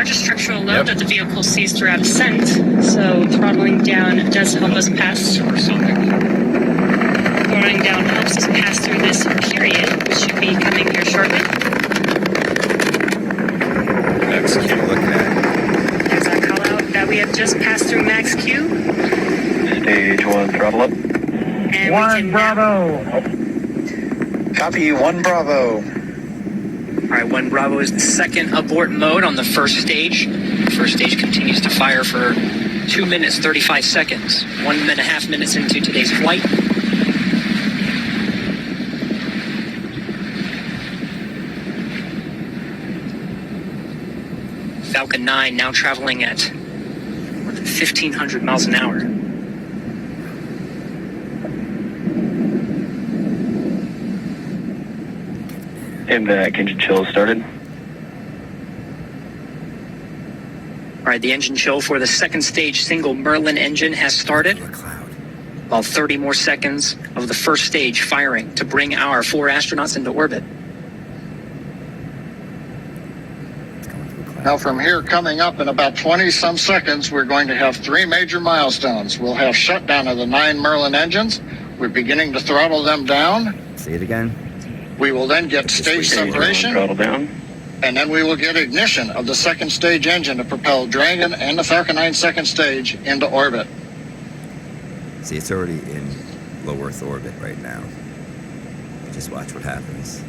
largest structural load that the vehicle sees throughout ascent, so throttling down does help us pass. Throttling down helps us pass through this period, which should be coming here shortly. Max Q looking at. There's our call out that we have just passed through Max Q. Stage 1 throttle up. And 1 Bravo. Copy, 1 Bravo. All right, 1 Bravo is the second abort mode on the first stage. The first stage continues to fire for 2 minutes, 35 seconds. 1.5 minutes into today's flight. Falcon 9 now traveling at more than 1,500 miles an hour. And engine chill started. All right, the engine chill for the second stage single Merlin engine has started. About 30 more seconds of the first stage firing to bring our 4 astronauts into orbit. Now from here coming up in about 20-some seconds, we're going to have 3 major milestones. We'll have shutdown of the 9 Merlin engines. We're beginning to throttle them down. Say it again. We will then get stage separation, Throttle down. and then we will get ignition of the second stage engine to propel Dragon and the Falcon 9 second stage into orbit. See, it's already in low Earth orbit right now. Just watch what happens.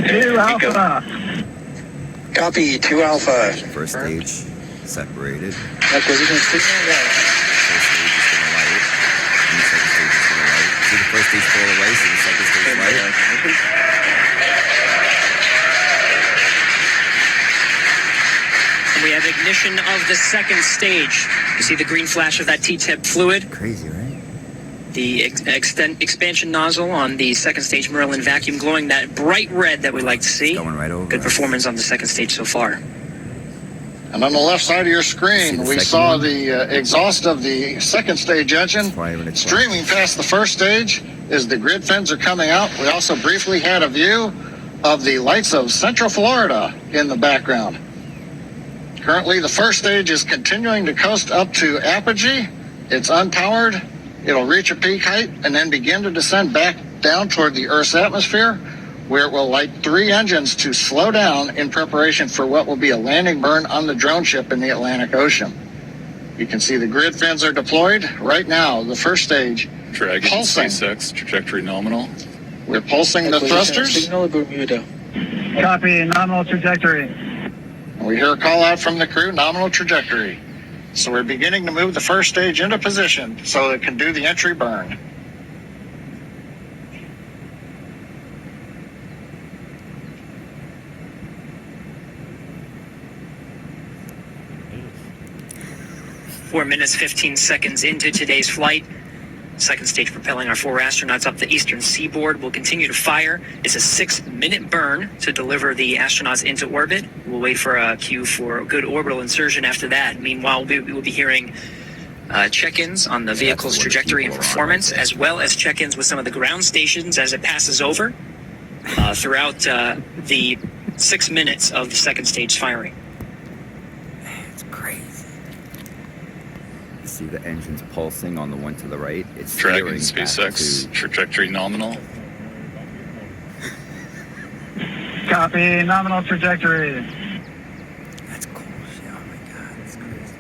2 Alpha. Copy, 2 Alpha. First stage separated. Acquisition signal. See the first stage fall away, so the second stage light. And we have ignition of the second stage. You see the green flash of that T-tip fluid. Crazy, right? The expansion nozzle on the second stage Merlin vacuum glowing that bright red that we like to see. Going right over. Good performance on the second stage so far. And on the left side of your screen, we saw one? the exhaust of the second stage engine. Streaming past the first stage as the grid fins are coming out. We also briefly had a view of the lights of Central Florida in the background. Currently, the first stage is continuing to coast up to apogee. It's unpowered. It'll reach a peak height and then begin to descend back down toward the Earth's atmosphere, where it will light 3 engines to slow down in preparation for what will be a landing burn on the drone ship in the Atlantic Ocean. You can see the grid fins are deployed right now. The first stage Dragon, pulsing. SpaceX, trajectory nominal. We're pulsing the thrusters. Signal Bermuda. Copy, nominal trajectory. We hear a call out from the crew, nominal trajectory. So we're beginning to move the first stage into position so it can do the entry burn. Four minutes, 15 seconds into today's flight. Second stage propelling our 4 astronauts up the eastern seaboard. We'll continue to fire. It's a 6-minute burn to deliver the astronauts into orbit. We'll wait for a cue for a good orbital insertion after that. Meanwhile, we will be hearing check-ins on the vehicle's trajectory and performance, as well as check-ins with some of the ground stations as it passes over throughout the 6 minutes of the second stage firing. It's crazy. See the engines pulsing on the one to the right. It's Dragon, steering SpaceX, trajectory nominal. Copy, nominal trajectory. That's cool shit. Oh my god, that's crazy.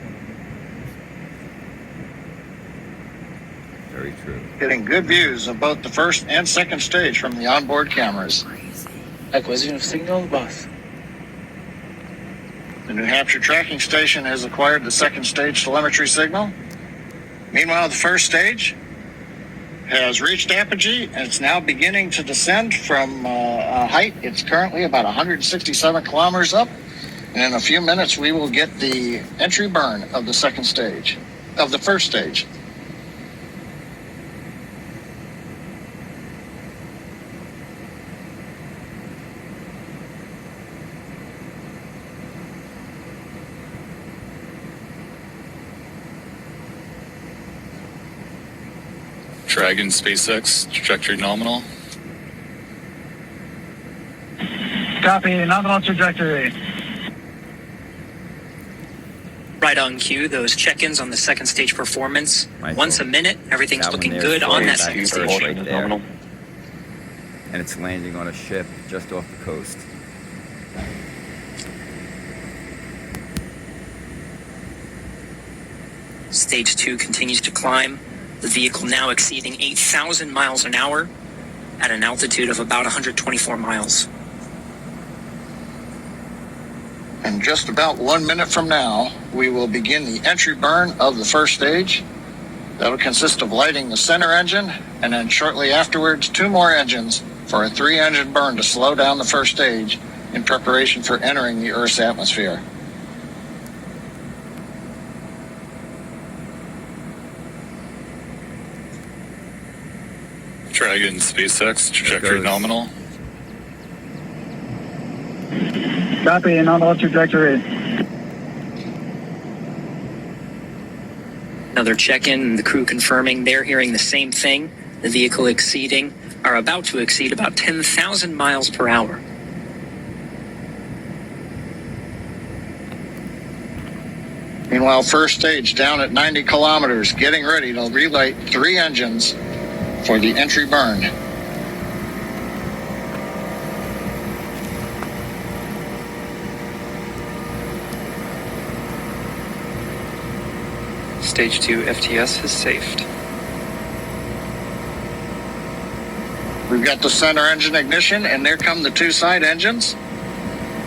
Very true. Getting good views of both the first and second stage from the onboard cameras. Crazy. Acquisition of signal bus. The New Hampshire tracking station has acquired the second stage telemetry signal. Meanwhile, the first stage has reached apogee and it's now beginning to descend from a height. It's currently about 167 kilometers up. And in a few minutes, we will get the entry burn of the second stage, of the first stage. Dragon, SpaceX, trajectory nominal. Copy, nominal trajectory. Right on cue, those check-ins on the second stage performance. Right. Once a minute, everything's That one looking there good is on going that back second and stage. forth right there. And it's landing on a ship just off the coast. Stage 2 continues to climb. The vehicle now exceeding 8,000 miles an hour at an altitude of about 124 miles. In just about 1 minute from now, we will begin the entry burn of the first stage. That'll consist of lighting the center engine, and then shortly afterwards, 2 more engines for a 3-engine burn to slow down the first stage in preparation for entering the Earth's atmosphere. Dragon SpaceX, trajectory goes. nominal. Copy, nominal trajectory. Another check-in, and the crew confirming they're hearing the same thing. The vehicle about to exceed about 10,000 miles per hour. Meanwhile, first stage down at 90 kilometers, getting ready to relight 3 engines for the entry burn. Stage 2 FTS is safed. We've got the center engine ignition, and there come the 2 side engines.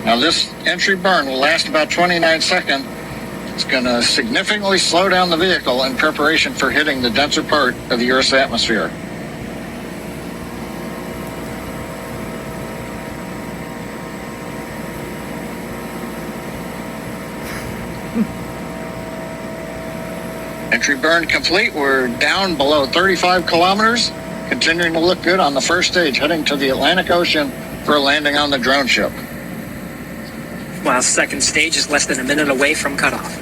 Now this entry burn will last about 29 seconds. It's going to significantly slow down the vehicle in preparation for hitting the denser part of the Earth's atmosphere. Entry burn complete. We're down below 35 kilometers, continuing to look good on the first stage, heading to the Atlantic Ocean for a landing on the drone ship. While second stage is less than a minute away from cutoff.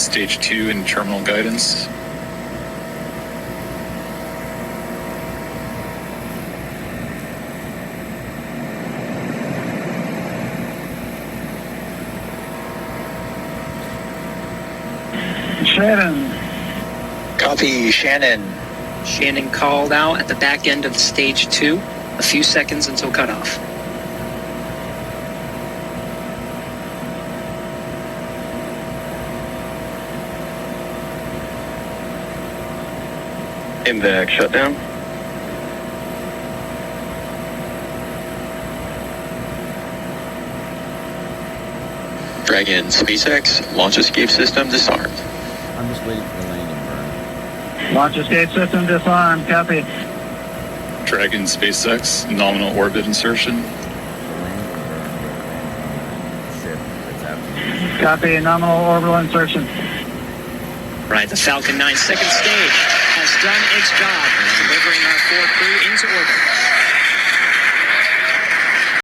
Stage 2 in terminal guidance. Shannon. Copy, Shannon. Shannon called out at the back end of stage 2, a few seconds until cutoff. MVAC shutdown. Dragon SpaceX launch escape system disarmed. I'm just waiting for the landing burn. Launch escape system disarmed. Copy. Dragon SpaceX, nominal orbit insertion. The landing burn on the ship that's out. Copy, nominal orbital insertion. Right, the Falcon 9 second stage has done its job, delivering our 4 crew into orbit.